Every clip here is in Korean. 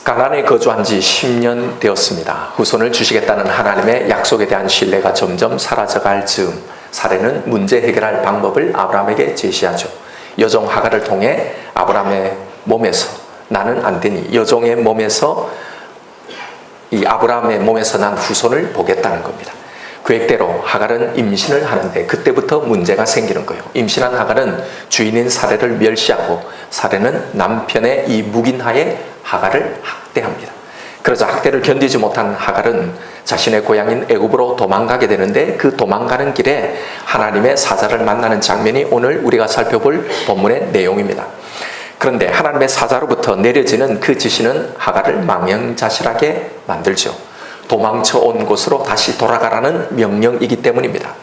가나안에 거주한 지 10년 되었습니다. 후손을 주시겠다는 하나님의 약속에 대한 신뢰가 점점 사라져갈 즈음 사례는 문제 해결할 방법을 아브라함에게 제시하죠. 여종 하갈을 통해 아브라함의 몸에서 나는 안 되니 여종의 몸에서 이 아브라함의 몸에서 난 후손을 보겠다는 겁니다. 계획대로 하갈은 임신을 하는데 그때부터 문제가 생기는 거예요. 임신한 하갈은 주인인 사레를 멸시하고 사레는 남편의 이 묵인하에 하갈을 학대합니다. 그러자 학대를 견디지 못한 하갈은 자신의 고향인 애굽으로 도망가게 되는데 그 도망가는 길에 하나님의 사자를 만나는 장면이 오늘 우리가 살펴볼 본문의 내용입니다. 그런데 하나님의 사자로부터 내려지는 그 지시는 하갈을 망연자실하게 만들죠. 도망쳐 온 곳으로 다시 돌아가라는 명령이기 때문입니다.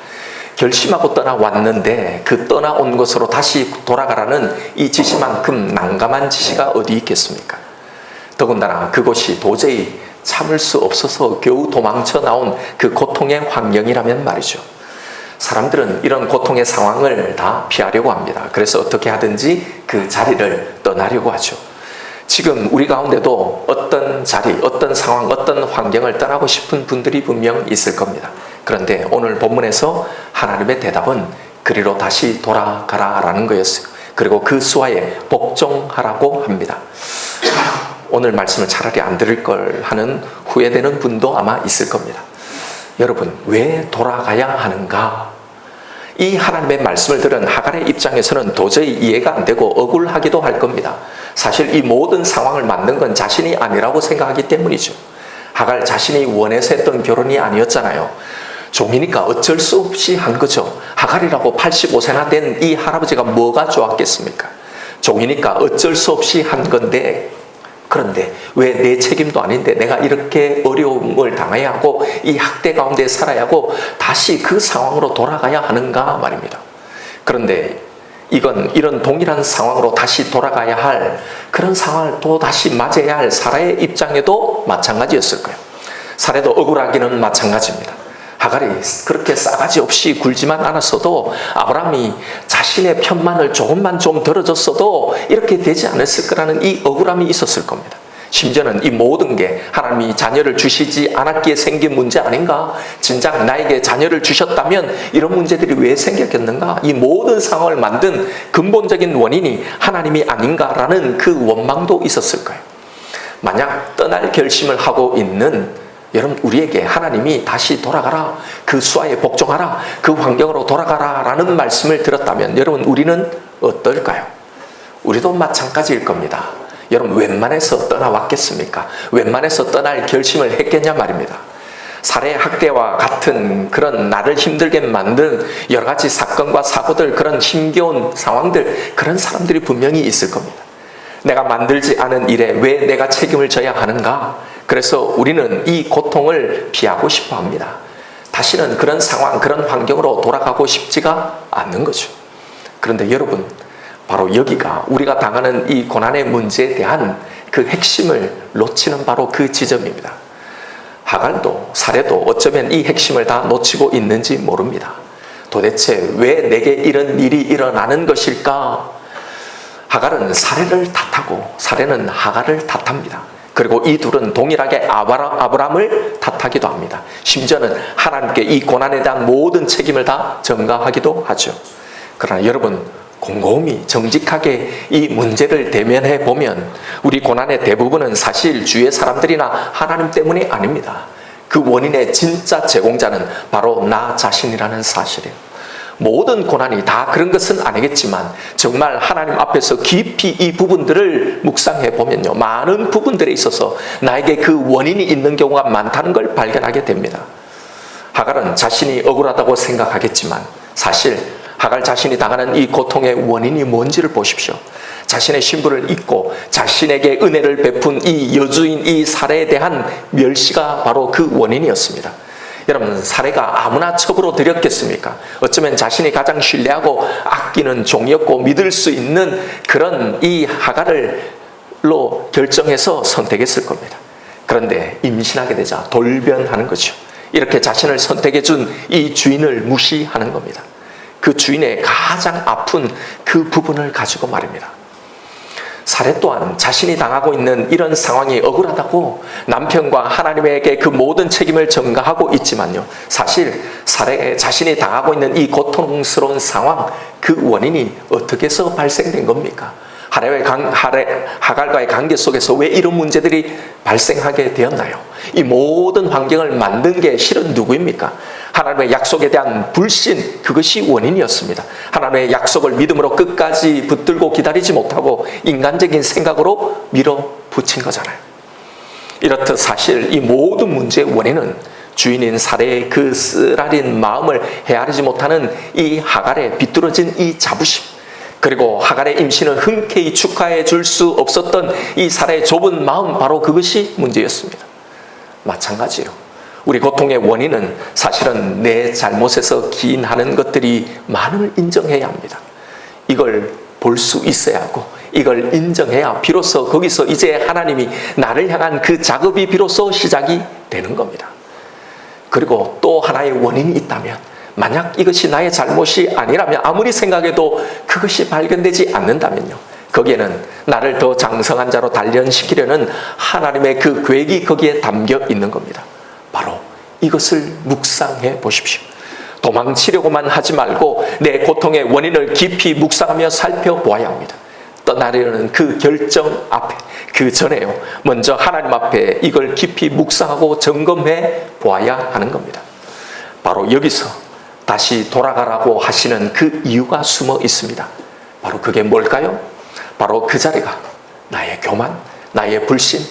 결심하고 떠나왔는데 그 떠나온 곳으로 다시 돌아가라는 이 지시만큼 난감한 지시가 어디 있겠습니까? 더군다나 그곳이 도저히 참을 수 없어서 겨우 도망쳐 나온 그 고통의 환경이라면 말이죠. 사람들은 이런 고통의 상황을 다 피하려고 합니다. 그래서 어떻게 하든지 그 자리를 떠나려고 하죠. 지금 우리 가운데도 어떤 자리, 어떤 상황, 어떤 환경을 떠나고 싶은 분들이 분명 있을 겁니다. 그런데 오늘 본문에서 하나님의 대답은 그리로 다시 돌아가라라는 거였어요. 그리고 그 수하에 복종하라고 합니다. 오늘 말씀을 차라리 안 들을 걸 하는 후회되는 분도 아마 있을 겁니다. 여러분, 왜 돌아가야 하는가? 이 하나님의 말씀을 들은 하갈의 입장에서는 도저히 이해가 안 되고 억울하기도 할 겁니다. 사실 이 모든 상황을 만든 건 자신이 아니라고 생각하기 때문이죠. 하갈 자신이 원해서 했던 결혼이 아니었잖아요. 종이니까 어쩔 수 없이 한 거죠. 하갈이라고 85세나 된 이 할아버지가 뭐가 좋았겠습니까? 종이니까 어쩔 수 없이 한 건데, 그런데 왜 내 책임도 아닌데 내가 이렇게 어려움을 당해야 하고 이 학대 가운데 살아야 하고 다시 그 상황으로 돌아가야 하는가 말입니다. 그런데 이건 이런 동일한 상황으로 다시 돌아가야 할 그런 상황을 또 다시 맞아야 할 사라의 입장에도 마찬가지였을 거예요. 사라도 억울하기는 마찬가지입니다. 하갈이 그렇게 싸가지 없이 굴지만 않았어도 아브라함이 자신의 편만을 조금만 좀 들어줬어도 이렇게 되지 않았을 거라는 이 억울함이 있었을 겁니다. 심지어는 이 모든 게 하나님이 자녀를 주시지 않았기에 생긴 문제 아닌가? 진작 나에게 자녀를 주셨다면 이런 문제들이 왜 생겼겠는가? 이 모든 상황을 만든 근본적인 원인이 하나님이 아닌가라는 그 원망도 있었을 거예요. 만약 떠날 결심을 하고 있는 여러분, 우리에게 하나님이 다시 돌아가라, 그 수하에 복종하라, 그 환경으로 돌아가라 라는 말씀을 들었다면 여러분, 우리는 어떨까요? 우리도 마찬가지일 겁니다. 여러분, 웬만해서 떠나왔겠습니까? 웬만해서 떠날 결심을 했겠냐 말입니다. 살해 학대와 같은 그런 나를 힘들게 만든 여러 가지 사건과 사고들, 그런 힘겨운 상황들, 그런 사람들이 분명히 있을 겁니다. 내가 만들지 않은 일에 왜 내가 책임을 져야 하는가? 그래서 우리는 이 고통을 피하고 싶어 합니다. 다시는 그런 상황, 그런 환경으로 돌아가고 싶지가 않는 거죠. 그런데 여러분, 바로 여기가 우리가 당하는 이 고난의 문제에 대한 그 핵심을 놓치는 바로 그 지점입니다. 하갈도 사레도 어쩌면 이 핵심을 다 놓치고 있는지 모릅니다. 도대체 왜 내게 이런 일이 일어나는 것일까? 하갈은 사레를 탓하고 사레는 하갈을 탓합니다. 그리고 이 둘은 동일하게 아브라함을 탓하기도 합니다. 심지어는 하나님께 이 고난에 대한 모든 책임을 다 전가하기도 하죠. 그러나 여러분, 곰곰이 정직하게 이 문제를 대면해 보면 우리 고난의 대부분은 사실 주위의 사람들이나 하나님 때문이 아닙니다. 그 원인의 진짜 제공자는 바로 나 자신이라는 사실이에요. 모든 고난이 다 그런 것은 아니겠지만 정말 하나님 앞에서 깊이 이 부분들을 묵상해 보면요, 많은 부분들에 있어서 나에게 그 원인이 있는 경우가 많다는 걸 발견하게 됩니다. 하갈은 자신이 억울하다고 생각하겠지만 사실 하갈 자신이 당하는 이 고통의 원인이 뭔지를 보십시오. 자신의 신분을 잊고 자신에게 은혜를 베푼 이 여주인 이 사레에 대한 멸시가 바로 그 원인이었습니다. 여러분, 사레가 아무나 첩으로 들였겠습니까? 어쩌면 자신이 가장 신뢰하고 아끼는 종이었고 믿을 수 있는 그런 이 하갈로 결정해서 선택했을 겁니다. 그런데 임신하게 되자 돌변하는 거죠. 이렇게 자신을 선택해 준 이 주인을 무시하는 겁니다. 그 주인의 가장 아픈 그 부분을 가지고 말입니다. 사례 또한 자신이 당하고 있는 이런 상황이 억울하다고 남편과 하나님에게 그 모든 책임을 전가하고 있지만요, 사실 사례 자신이 당하고 있는 이 고통스러운 상황, 그 원인이 어떻게 해서 발생된 겁니까? 하갈과의 관계 속에서 왜 이런 문제들이 발생하게 되었나요? 이 모든 환경을 만든 게 실은 누구입니까? 하나님의 약속에 대한 불신, 그것이 원인이었습니다. 하나님의 약속을 믿음으로 끝까지 붙들고 기다리지 못하고 인간적인 생각으로 밀어붙인 거잖아요. 이렇듯 사실 이 모든 문제의 원인은 주인인 사례의 그 쓰라린 마음을 헤아리지 못하는 이 하갈의 비뚤어진 이 자부심, 그리고 하갈의 임신을 흔쾌히 축하해 줄 수 없었던 이 사례의 좁은 마음, 바로 그것이 문제였습니다. 마찬가지로 우리 고통의 원인은 사실은 내 잘못에서 기인하는 것들이 많음을 인정해야 합니다. 이걸 볼 수 있어야 하고 이걸 인정해야 비로소 거기서 이제 하나님이 나를 향한 그 작업이 비로소 시작이 되는 겁니다. 그리고 또 하나의 원인이 있다면, 만약 이것이 나의 잘못이 아니라면, 아무리 생각해도 그것이 발견되지 않는다면요, 거기에는 나를 더 장성한 자로 단련시키려는 하나님의 그 계획이 거기에 담겨 있는 겁니다. 바로 이것을 묵상해 보십시오. 도망치려고만 하지 말고 내 고통의 원인을 깊이 묵상하며 살펴보아야 합니다. 떠나려는 그 결정 앞에, 그 전에요, 먼저 하나님 앞에 이걸 깊이 묵상하고 점검해 보아야 하는 겁니다. 바로 여기서 다시 돌아가라고 하시는 그 이유가 숨어 있습니다. 바로 그게 뭘까요? 바로 그 자리가 나의 교만, 나의 불신,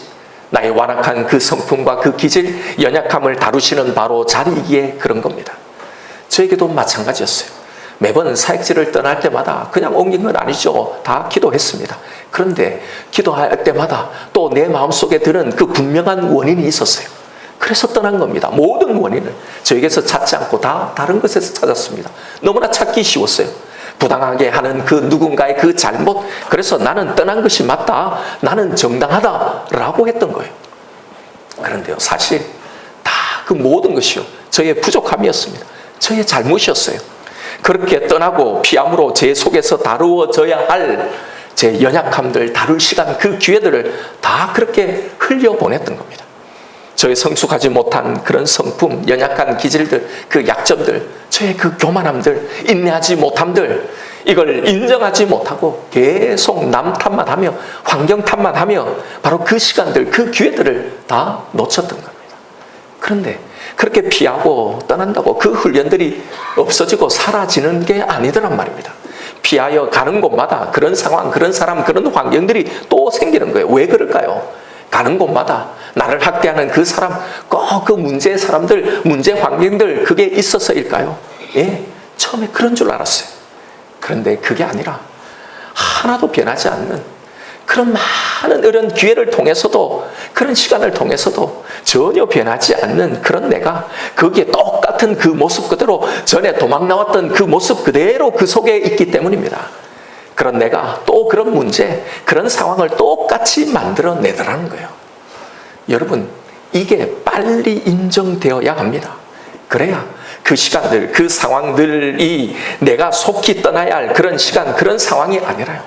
나의 완악한 그 성품과 그 기질, 연약함을 다루시는 바로 자리이기에 그런 겁니다. 저에게도 마찬가지였어요. 매번 사역지를 떠날 때마다 그냥 옮긴 건 아니죠. 다 기도했습니다. 그런데 기도할 때마다 또 내 마음속에 드는 그 분명한 원인이 있었어요. 그래서 떠난 겁니다. 모든 원인을 저에게서 찾지 않고 다 다른 것에서 찾았습니다. 너무나 찾기 쉬웠어요. 부당하게 하는 그 누군가의 그 잘못, 그래서 나는 떠난 것이 맞다, 나는 정당하다라고 했던 거예요. 그런데요, 사실 다 그 모든 것이요, 저의 부족함이었습니다. 저의 잘못이었어요. 그렇게 떠나고 피함으로 제 속에서 다루어져야 할 제 연약함들, 다룰 시간, 그 기회들을 다 그렇게 흘려보냈던 겁니다. 저의 성숙하지 못한 그런 성품, 연약한 기질들, 그 약점들, 저의 그 교만함들, 인내하지 못함들, 이걸 인정하지 못하고 계속 남 탓만 하며 환경 탓만 하며 바로 그 시간들, 그 기회들을 다 놓쳤던 겁니다. 그런데 그렇게 피하고 떠난다고 그 훈련들이 없어지고 사라지는 게 아니더란 말입니다. 피하여 가는 곳마다 그런 상황, 그런 사람, 그런 환경들이 또 생기는 거예요. 왜 그럴까요? 가는 곳마다 나를 학대하는 그 사람, 꼭 그 문제의 사람들, 문제 환경들, 그게 있어서일까요? 예, 처음에 그런 줄 알았어요. 그런데 그게 아니라 하나도 변하지 않는 그런 많은 이런 기회를 통해서도, 그런 시간을 통해서도 전혀 변하지 않는 그런 내가 거기에 똑같은 그 모습 그대로, 전에 도망 나왔던 그 모습 그대로 그 속에 있기 때문입니다. 그런 내가 또 그런 문제, 그런 상황을 똑같이 만들어내더라는 거예요. 여러분, 이게 빨리 인정되어야 합니다. 그래야 그 시간들, 그 상황들이 내가 속히 떠나야 할 그런 시간, 그런 상황이 아니라요,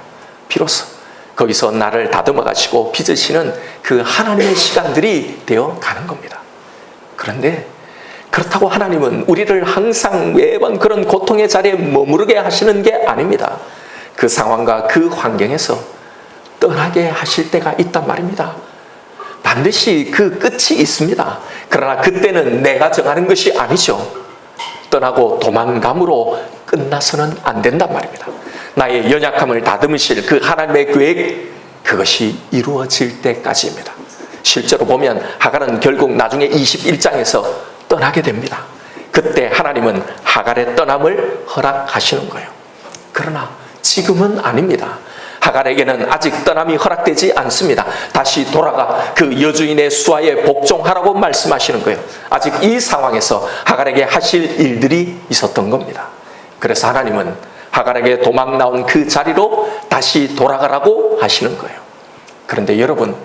비로소 거기서 나를 다듬어 가시고 빚으시는 그 하나님의 시간들이 되어 가는 겁니다. 그런데 그렇다고 하나님은 우리를 항상 매번 그런 고통의 자리에 머무르게 하시는 게 아닙니다. 그 상황과 그 환경에서 떠나게 하실 때가 있단 말입니다. 반드시 그 끝이 있습니다. 그러나 그때는 내가 정하는 것이 아니죠. 떠나고 도망감으로 끝나서는 안 된단 말입니다. 나의 연약함을 다듬으실 그 하나님의 계획, 그것이 이루어질 때까지입니다. 실제로 보면 하갈은 결국 나중에 21장에서 떠나게 됩니다. 그때 하나님은 하갈의 떠남을 허락하시는 거예요. 그러나 지금은 아닙니다. 하갈에게는 아직 떠남이 허락되지 않습니다. 다시 돌아가 그 여주인의 수하에 복종하라고 말씀하시는 거예요. 아직 이 상황에서 하갈에게 하실 일들이 있었던 겁니다. 그래서 하나님은 하갈에게 도망 나온 그 자리로 다시 돌아가라고 하시는 거예요. 그런데 여러분,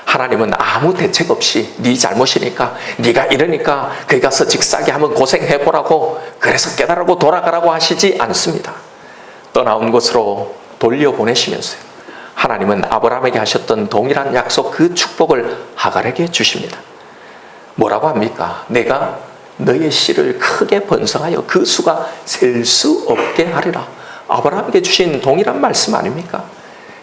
하나님은 아무 대책 없이 네 잘못이니까, 네가 이러니까 거기 가서 직사게 하면 고생해보라고, 그래서 깨달으라고 돌아가라고 하시지 않습니다. 떠나온 곳으로 돌려보내시면서요, 하나님은 아브라함에게 하셨던 동일한 약속, 그 축복을 하갈에게 주십니다. 뭐라고 합니까? 내가 너의 씨를 크게 번성하여 그 수가 셀 수 없게 하리라. 아브라함에게 주신 동일한 말씀 아닙니까?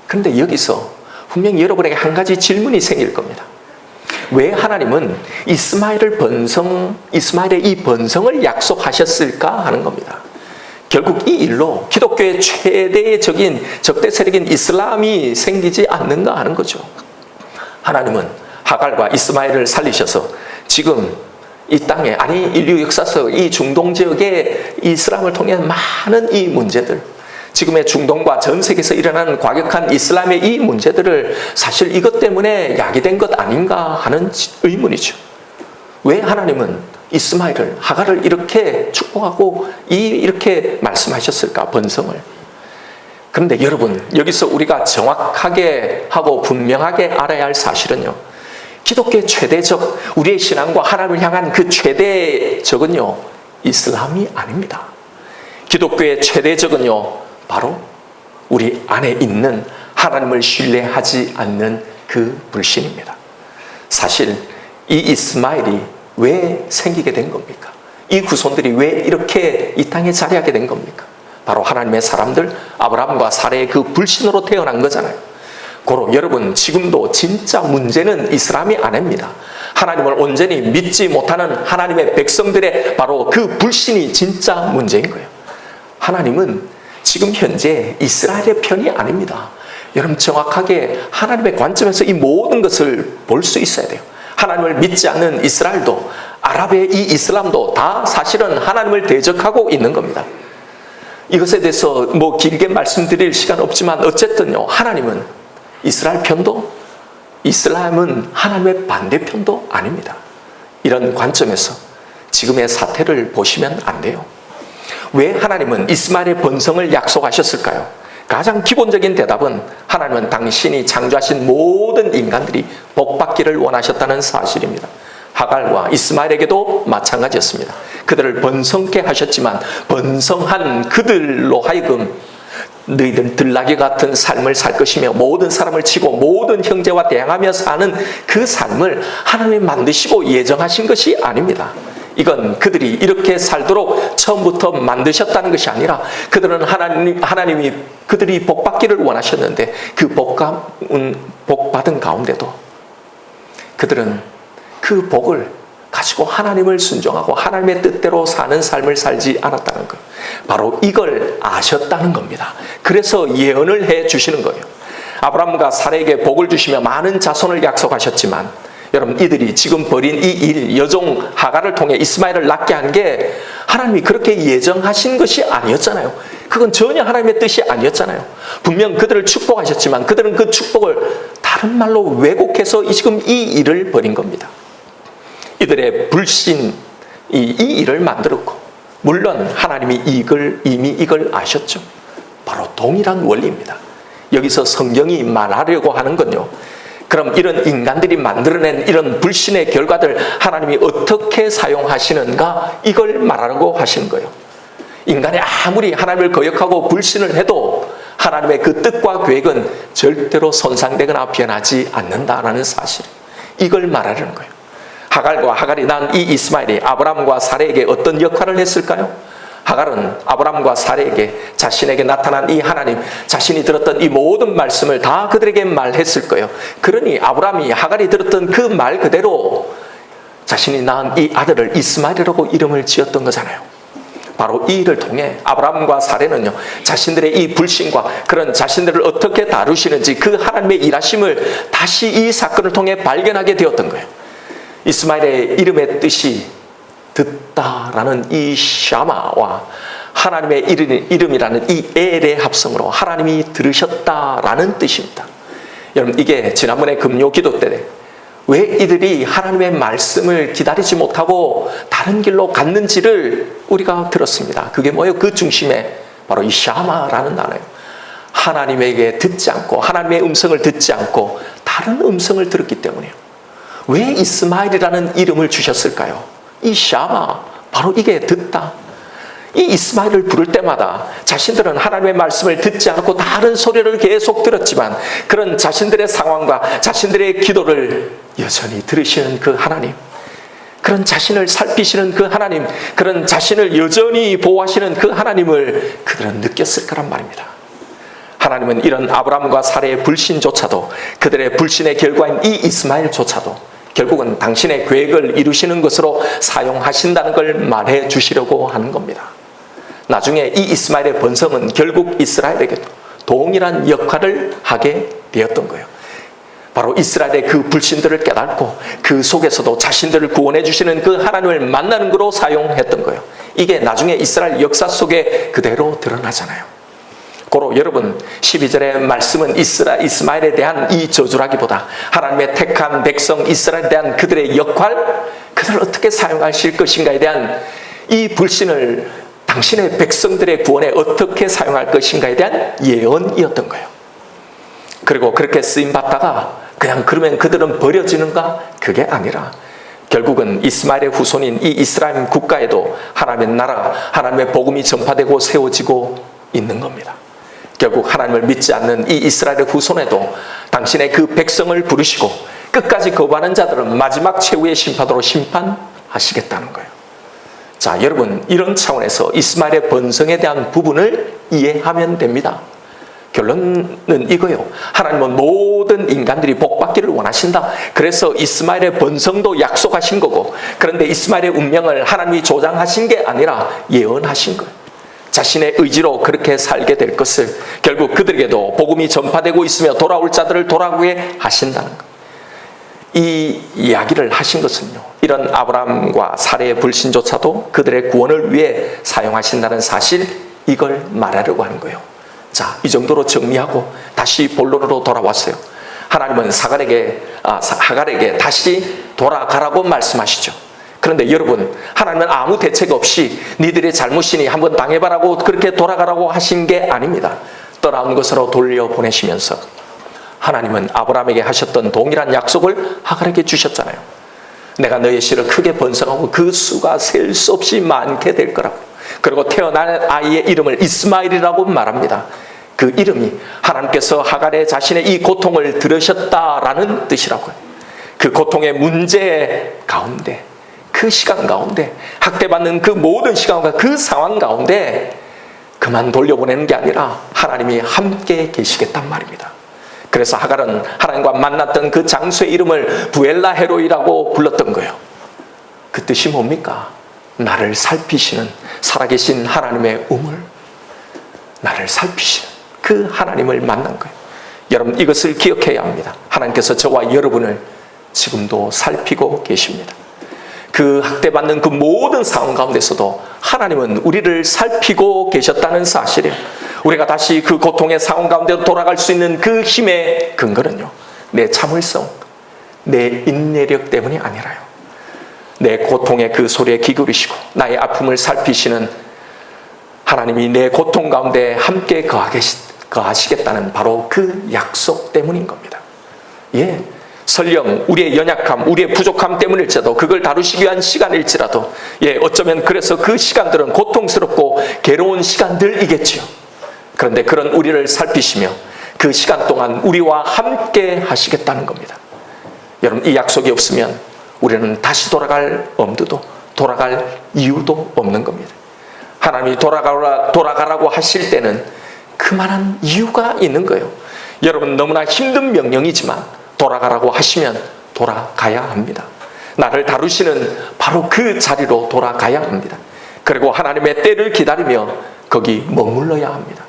그런데 여기서 분명히 여러분에게 한 가지 질문이 생길 겁니다. 왜 하나님은 이스마엘의 이 번성을 약속하셨을까 하는 겁니다. 결국 이 일로 기독교의 최대적인 적대 세력인 이슬람이 생기지 않는가 하는 거죠. 하나님은 하갈과 이스마엘을 살리셔서 지금 이 땅에, 아니 인류 역사서 이 중동 지역의 이슬람을 통해 많은 이 문제들, 지금의 중동과 전 세계에서 일어나는 과격한 이슬람의 이 문제들을 사실 이것 때문에 야기된 것 아닌가 하는 의문이죠. 왜 하나님은 이스마엘을, 하갈을 이렇게 축복하고 이렇게 말씀하셨을까, 번성을. 그런데 여러분, 여기서 우리가 정확하게 하고 분명하게 알아야 할 사실은요, 기독교의 최대적, 우리의 신앙과 하나님을 향한 그 최대적은요, 이슬람이 아닙니다. 기독교의 최대적은요, 바로 우리 안에 있는 하나님을 신뢰하지 않는 그 불신입니다. 사실 이 이스마엘이 왜 생기게 된 겁니까? 이 후손들이 왜 이렇게 이 땅에 자리하게 된 겁니까? 바로 하나님의 사람들, 아브라함과 사레의 그 불신으로 태어난 거잖아요. 고로 여러분, 지금도 진짜 문제는 이슬람이 아닙니다. 하나님을 온전히 믿지 못하는 하나님의 백성들의 바로 그 불신이 진짜 문제인 거예요. 하나님은 지금 현재 이스라엘의 편이 아닙니다. 여러분, 정확하게 하나님의 관점에서 이 모든 것을 볼 수 있어야 돼요. 하나님을 믿지 않는 이스라엘도, 아랍의 이 이슬람도 다 사실은 하나님을 대적하고 있는 겁니다. 이것에 대해서 뭐 길게 말씀드릴 시간 없지만 어쨌든요, 하나님은 이스라엘 편도, 이슬람은 하나님의 반대편도 아닙니다. 이런 관점에서 지금의 사태를 보시면 안 돼요. 왜 하나님은 이스마엘의 번성을 약속하셨을까요? 가장 기본적인 대답은 하나님은 당신이 창조하신 모든 인간들이 복받기를 원하셨다는 사실입니다. 하갈과 이스마엘에게도 마찬가지였습니다. 그들을 번성케 하셨지만 번성한 그들로 하여금 너희들 들나귀 같은 삶을 살 것이며 모든 사람을 치고 모든 형제와 대항하며 사는 그 삶을 하나님이 만드시고 예정하신 것이 아닙니다. 이건 그들이 이렇게 살도록 처음부터 만드셨다는 것이 아니라 그들은 하나님이 그들이 복받기를 원하셨는데 그 복받은 가운데도 그들은 그 복을 가지고 하나님을 순종하고 하나님의 뜻대로 사는 삶을 살지 않았다는 것. 바로 이걸 아셨다는 겁니다. 그래서 예언을 해 주시는 거예요. 아브라함과 사레에게 복을 주시며 많은 자손을 약속하셨지만 여러분, 이들이 지금 벌인 이 일, 여종 하갈을 통해 이스마엘을 낳게 한 게 하나님이 그렇게 예정하신 것이 아니었잖아요. 그건 전혀 하나님의 뜻이 아니었잖아요. 분명 그들을 축복하셨지만 그들은 그 축복을 다른 말로 왜곡해서 지금 이 일을 벌인 겁니다. 이들의 불신이 이 일을 만들었고, 물론 하나님이 이미 이걸 아셨죠. 바로 동일한 원리입니다. 여기서 성경이 말하려고 하는 건요, 그럼 이런 인간들이 만들어낸 이런 불신의 결과들 하나님이 어떻게 사용하시는가, 이걸 말하려고 하시는 거예요. 인간이 아무리 하나님을 거역하고 불신을 해도 하나님의 그 뜻과 계획은 절대로 손상되거나 변하지 않는다라는 사실, 이걸 말하려는 거예요. 하갈과 하갈이 낳은 이 이스마엘이 아브라함과 사레에게 어떤 역할을 했을까요? 하갈은 아브라함과 사레에게 자신에게 나타난 이 하나님, 자신이 들었던 이 모든 말씀을 다 그들에게 말했을 거예요. 그러니 아브라함이 하갈이 들었던 그 말 그대로 자신이 낳은 이 아들을 이스마엘이라고 이름을 지었던 거잖아요. 바로 이 일을 통해 아브라함과 사레는요, 자신들의 이 불신과 그런 자신들을 어떻게 다루시는지 그 하나님의 일하심을 다시 이 사건을 통해 발견하게 되었던 거예요. 이스마엘의 이름의 뜻이 듣다라는 이 샤마와 하나님의 이름이라는 이 엘의 합성으로 하나님이 들으셨다라는 뜻입니다. 여러분, 이게 지난번에 금요 기도 때 왜 이들이 하나님의 말씀을 기다리지 못하고 다른 길로 갔는지를 우리가 들었습니다. 그게 뭐예요? 그 중심에 바로 이 샤마라는 단어예요. 하나님에게 듣지 않고, 하나님의 음성을 듣지 않고 다른 음성을 들었기 때문이에요. 왜 이스마엘이라는 이름을 주셨을까요? 이 샤마, 바로 이게 듣다. 이 이스마엘을 부를 때마다 자신들은 하나님의 말씀을 듣지 않고 다른 소리를 계속 들었지만 그런 자신들의 상황과 자신들의 기도를 여전히 들으시는 그 하나님, 그런 자신을 살피시는 그 하나님, 그런 자신을 여전히 보호하시는 그 하나님을 그들은 느꼈을 거란 말입니다. 하나님은 이런 아브라함과 사레의 불신조차도, 그들의 불신의 결과인 이 이스마엘조차도 결국은 당신의 계획을 이루시는 것으로 사용하신다는 걸 말해 주시려고 하는 겁니다. 나중에 이 이스마엘의 번성은 결국 이스라엘에게도 동일한 역할을 하게 되었던 거예요. 바로 이스라엘의 그 불신들을 깨닫고 그 속에서도 자신들을 구원해 주시는 그 하나님을 만나는 거로 사용했던 거예요. 이게 나중에 이스라엘 역사 속에 그대로 드러나잖아요. 고로 여러분, 12절의 말씀은 이스마엘에 대한 이 저주라기보다 하나님의 택한 백성 이스라엘에 대한 그들의 역할, 그들을 어떻게 사용하실 것인가에 대한 이 불신을 당신의 백성들의 구원에 어떻게 사용할 것인가에 대한 예언이었던 거예요. 그리고 그렇게 쓰임받다가 그냥 그러면 그들은 버려지는가? 그게 아니라 결국은 이스마엘의 후손인 이 이스라엘 국가에도 하나님의 나라, 하나님의 복음이 전파되고 세워지고 있는 겁니다. 결국 하나님을 믿지 않는 이 이스라엘의 후손에도 당신의 그 백성을 부르시고 끝까지 거부하는 자들은 마지막 최후의 심판으로 심판하시겠다는 거예요. 자, 여러분, 이런 차원에서 이스마엘의 번성에 대한 부분을 이해하면 됩니다. 결론은 이거예요. 하나님은 모든 인간들이 복받기를 원하신다. 그래서 이스마엘의 번성도 약속하신 거고, 그런데 이스마엘의 운명을 하나님이 조장하신 게 아니라 예언하신 거예요. 자신의 의지로 그렇게 살게 될 것을 결국 그들에게도 복음이 전파되고 있으며 돌아올 자들을 돌아오게 하신다는 것. 이 이야기를 하신 것은요, 이런 아브라함과 사레의 불신조차도 그들의 구원을 위해 사용하신다는 사실, 이걸 말하려고 하는 거예요. 자, 이 정도로 정리하고 다시 본론으로 돌아왔어요. 하나님은 하갈에게 다시 돌아가라고 말씀하시죠. 그런데 여러분, 하나님은 아무 대책 없이 니들의 잘못이니 한번 당해봐라고 그렇게 돌아가라고 하신 게 아닙니다. 떠나온 것으로 돌려보내시면서 하나님은 아브라함에게 하셨던 동일한 약속을 하갈에게 주셨잖아요. 내가 너의 씨를 크게 번성하고 그 수가 셀 수 없이 많게 될 거라고. 그리고 태어난 아이의 이름을 이스마엘이라고 말합니다. 그 이름이 하나님께서 하갈의 자신의 이 고통을 들으셨다라는 뜻이라고요. 그 고통의 문제 가운데, 그 시간 가운데, 학대받는 그 모든 시간과 그 상황 가운데 그만 돌려보내는 게 아니라 하나님이 함께 계시겠단 말입니다. 그래서 하갈은 하나님과 만났던 그 장소의 이름을 부엘라 헤로이라고 불렀던 거예요. 그 뜻이 뭡니까? 나를 살피시는 살아계신 하나님의 우물, 나를 살피시는 그 하나님을 만난 거예요. 여러분, 이것을 기억해야 합니다. 하나님께서 저와 여러분을 지금도 살피고 계십니다. 그 학대받는 그 모든 상황 가운데서도 하나님은 우리를 살피고 계셨다는 사실이에요. 우리가 다시 그 고통의 상황 가운데 돌아갈 수 있는 그 힘의 근거는요, 내 참을성, 내 인내력 때문이 아니라요, 내 고통의 그 소리에 귀 기울이시고 나의 아픔을 살피시는 하나님이 내 고통 가운데 함께 거하시겠다는 바로 그 약속 때문인 겁니다. 예, 설령 우리의 연약함, 우리의 부족함 때문일지라도, 그걸 다루시기 위한 시간일지라도, 예, 어쩌면 그래서 그 시간들은 고통스럽고 괴로운 시간들이겠지요. 그런데 그런 우리를 살피시며 그 시간 동안 우리와 함께 하시겠다는 겁니다. 여러분, 이 약속이 없으면 우리는 다시 돌아갈 엄두도, 돌아갈 이유도 없는 겁니다. 하나님이 돌아가라고 하실 때는 그만한 이유가 있는 거예요. 여러분, 너무나 힘든 명령이지만 돌아가라고 하시면 돌아가야 합니다. 나를 다루시는 바로 그 자리로 돌아가야 합니다. 그리고 하나님의 때를 기다리며 거기 머물러야 합니다.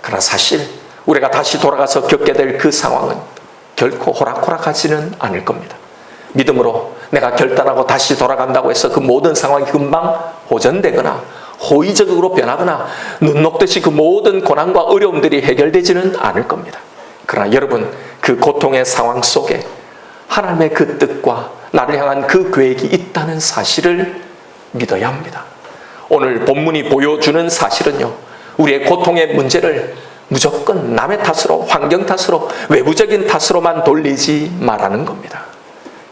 그러나 사실 우리가 다시 돌아가서 겪게 될 그 상황은 결코 호락호락하지는 않을 겁니다. 믿음으로 내가 결단하고 다시 돌아간다고 해서 그 모든 상황이 금방 호전되거나 호의적으로 변하거나 눈 녹듯이 그 모든 고난과 어려움들이 해결되지는 않을 겁니다. 그러나 여러분, 그 고통의 상황 속에 하나님의 그 뜻과 나를 향한 그 계획이 있다는 사실을 믿어야 합니다. 오늘 본문이 보여주는 사실은요, 우리의 고통의 문제를 무조건 남의 탓으로, 환경 탓으로, 외부적인 탓으로만 돌리지 말라는 겁니다.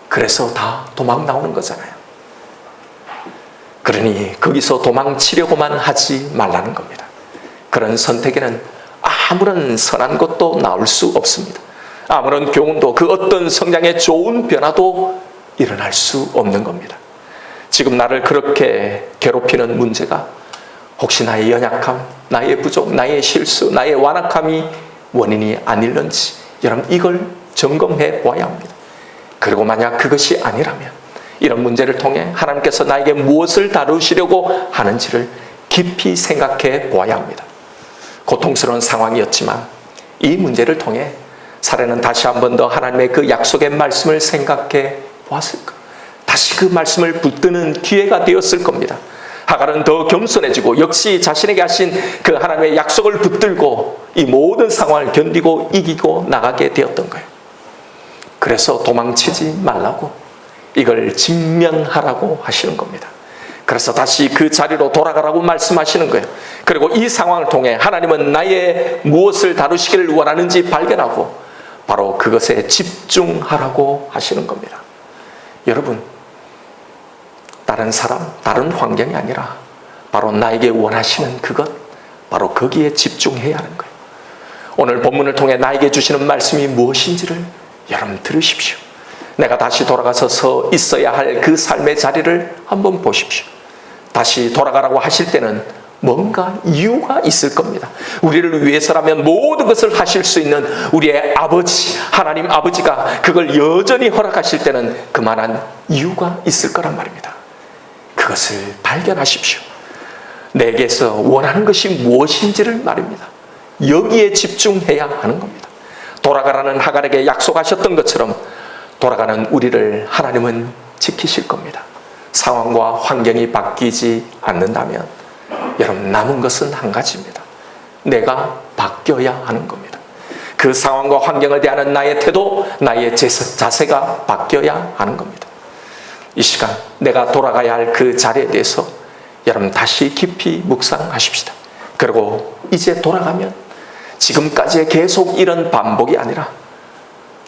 그래서 다 도망 나오는 거잖아요. 그러니 거기서 도망치려고만 하지 말라는 겁니다. 그런 선택에는 아무런 선한 것도 나올 수 없습니다. 아무런 교훈도, 그 어떤 성장의 좋은 변화도 일어날 수 없는 겁니다. 지금 나를 그렇게 괴롭히는 문제가 혹시 나의 연약함, 나의 부족, 나의 실수, 나의 완악함이 원인이 아닐런지 여러분 이걸 점검해 보아야 합니다. 그리고 만약 그것이 아니라면 이런 문제를 통해 하나님께서 나에게 무엇을 다루시려고 하는지를 깊이 생각해 보아야 합니다. 고통스러운 상황이었지만 이 문제를 통해 사례는 다시 한 번 더 하나님의 그 약속의 말씀을 생각해 보았을까? 다시 그 말씀을 붙드는 기회가 되었을 겁니다. 하갈은 더 겸손해지고 역시 자신에게 하신 그 하나님의 약속을 붙들고 이 모든 상황을 견디고 이기고 나가게 되었던 거예요. 그래서 도망치지 말라고 이걸 직면하라고 하시는 겁니다. 그래서 다시 그 자리로 돌아가라고 말씀하시는 거예요. 그리고 이 상황을 통해 하나님은 나의 무엇을 다루시기를 원하는지 발견하고 바로 그것에 집중하라고 하시는 겁니다. 여러분, 다른 사람, 다른 환경이 아니라 바로 나에게 원하시는 그것, 바로 거기에 집중해야 하는 거예요. 오늘 본문을 통해 나에게 주시는 말씀이 무엇인지를 여러분 들으십시오. 내가 다시 돌아가서 서 있어야 할 그 삶의 자리를 한번 보십시오. 다시 돌아가라고 하실 때는 뭔가 이유가 있을 겁니다. 우리를 위해서라면 모든 것을 하실 수 있는 우리의 아버지, 하나님 아버지가 그걸 여전히 허락하실 때는 그만한 이유가 있을 거란 말입니다. 그것을 발견하십시오. 내게서 원하는 것이 무엇인지를 말입니다. 여기에 집중해야 하는 겁니다. 돌아가라는 하갈에게 약속하셨던 것처럼 돌아가는 우리를 하나님은 지키실 겁니다. 상황과 환경이 바뀌지 않는다면 여러분 남은 것은 한 가지입니다. 내가 바뀌어야 하는 겁니다. 그 상황과 환경을 대하는 나의 태도, 나의 자세가 바뀌어야 하는 겁니다. 이 시간 내가 돌아가야 할 그 자리에 대해서 여러분 다시 깊이 묵상하십시다. 그리고 이제 돌아가면 지금까지의 계속 이런 반복이 아니라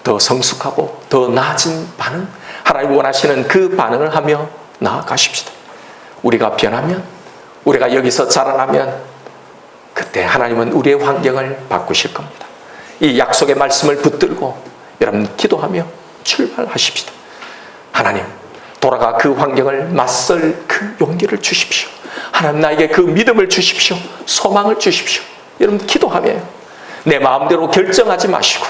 더 성숙하고 더 나아진 반응, 하나님 원하시는 그 반응을 하며 나아가십시다. 우리가 변하면, 우리가 여기서 자라나면 그때 하나님은 우리의 환경을 바꾸실 겁니다. 이 약속의 말씀을 붙들고 여러분 기도하며 출발하십시다. 하나님, 돌아가 그 환경을 맞설 그 용기를 주십시오. 하나님 나에게 그 믿음을 주십시오. 소망을 주십시오. 여러분 기도하며 내 마음대로 결정하지 마시고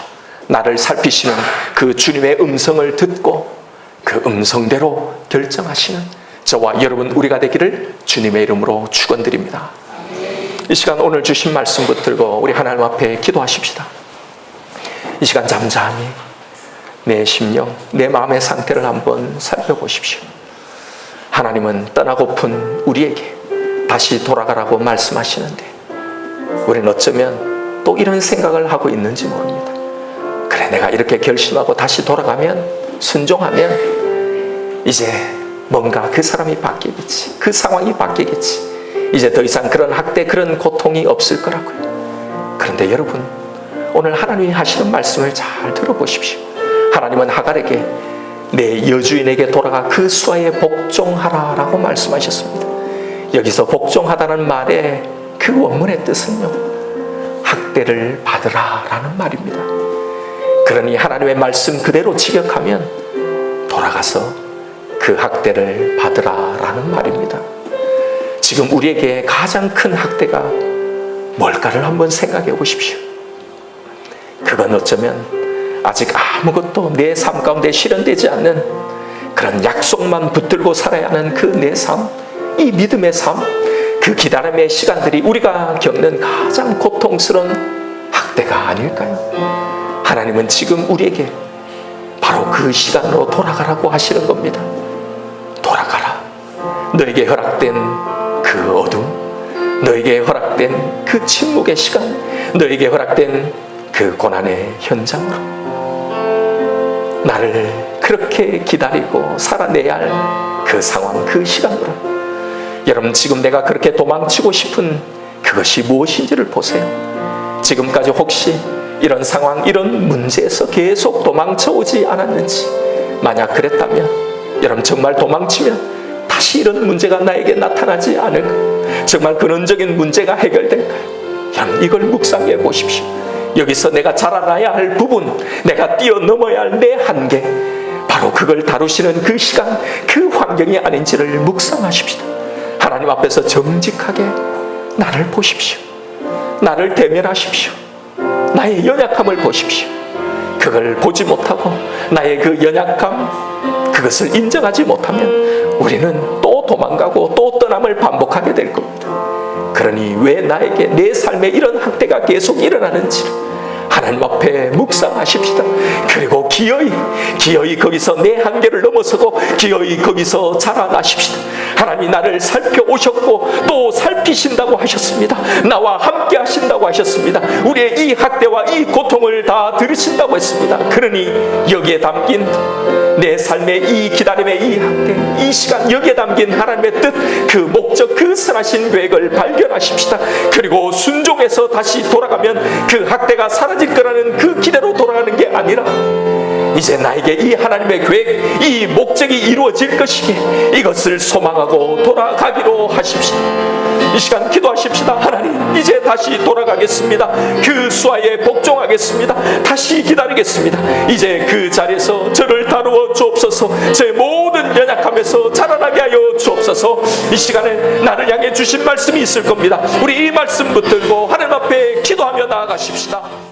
나를 살피시는 그 주님의 음성을 듣고 그 음성대로 결정하시는 저와 여러분 우리가 되기를 주님의 이름으로 축원드립니다. 이 시간 오늘 주신 말씀 붙들고 우리 하나님 앞에 기도하십시다. 이 시간 잠잠히 내 심령, 내 마음의 상태를 한번 살펴보십시오. 하나님은 떠나고픈 우리에게 다시 돌아가라고 말씀하시는데 우리는 어쩌면 또 이런 생각을 하고 있는지 모릅니다. 그래, 내가 이렇게 결심하고 다시 돌아가면, 순종하면 이제 뭔가 그 사람이 바뀌겠지, 그 상황이 바뀌겠지, 이제 더 이상 그런 학대, 그런 고통이 없을 거라고요. 그런데 여러분, 오늘 하나님이 하시는 말씀을 잘 들어보십시오. 하나님은 하갈에게 내 여주인에게 돌아가 그 수하에 복종하라 라고 말씀하셨습니다. 여기서 복종하다는 말의 그 원문의 뜻은요, 학대를 받으라 라는 말입니다. 그러니 하나님의 말씀 그대로 직역하면 돌아가서 그 학대를 받으라 라는 말입니다. 지금 우리에게 가장 큰 학대가 뭘까를 한번 생각해 보십시오. 그건 어쩌면 아직 아무것도 내 삶 가운데 실현되지 않는 그런 약속만 붙들고 살아야 하는 그 내 삶, 이 믿음의 삶, 그 기다림의 시간들이 우리가 겪는 가장 고통스러운 학대가 아닐까요? 하나님은 지금 우리에게 바로 그 시간으로 돌아가라고 하시는 겁니다. 돌아가라. 너에게 허락된 그 어둠, 너에게 허락된 그 침묵의 시간, 너에게 허락된 그 고난의 현장으로 나를 그렇게 기다리고 살아내야 할 그 상황, 그 시간으로 여러분 지금 내가 그렇게 도망치고 싶은 그것이 무엇인지를 보세요. 지금까지 혹시 이런 상황, 이런 문제에서 계속 도망쳐 오지 않았는지, 만약 그랬다면 여러분 정말 도망치면 다시 이런 문제가 나에게 나타나지 않을까? 정말 근원적인 문제가 해결될까요? 여러분, 이걸 묵상해 보십시오. 여기서 내가 자라나야 할 부분, 내가 뛰어넘어야 할 내 한계, 바로 그걸 다루시는 그 시간, 그 환경이 아닌지를 묵상하십시다. 하나님 앞에서 정직하게 나를 보십시오. 나를 대면하십시오. 나의 연약함을 보십시오. 그걸 보지 못하고 나의 그 연약함, 그것을 인정하지 못하면 우리는 또 도망가고 또 떠남을 반복하게 될 겁니다. 그러니 왜 나에게 내 삶에 이런 학대가 계속 일어나는지를 하나님 앞에 묵상하십시다. 그리고 기어이 거기서 내 한계를 넘어서고 기어이 거기서 자라나십시다. 하나님이 나를 살펴오셨고 또 살피신다고 하셨습니다. 나와 함께 하신다고 하셨습니다. 우리의 이 학대와 이 고통을 다 들으신다고 했습니다. 그러니 여기에 담긴 내 삶의 이 기다림의 이 학대, 이 시간, 여기에 담긴 하나님의 뜻, 그 목적, 그 선하신 계획을 발견하십시다. 그리고 순종해서 다시 돌아가면 그 학대가 사라질 거라는 그 기대로 돌아가는 게 아니라 이제 나에게 이 하나님의 계획, 이 목적이 이루어질 것이기에 이것을 소망하고 돌아가기로 하십시다. 이 시간 기도하십시다. 하나님, 이제 다시 돌아가겠습니다. 그 수하에 복종하겠습니다. 다시 기다리겠습니다. 이제 그 자리에서 저를 다루어 주옵소서. 제 모든 연약함에서 자라나게 하여 주옵소서. 이 시간에 나를 향해 주신 말씀이 있을 겁니다. 우리 이 말씀 붙들고 하나님 앞에 기도하며 나아가십시다.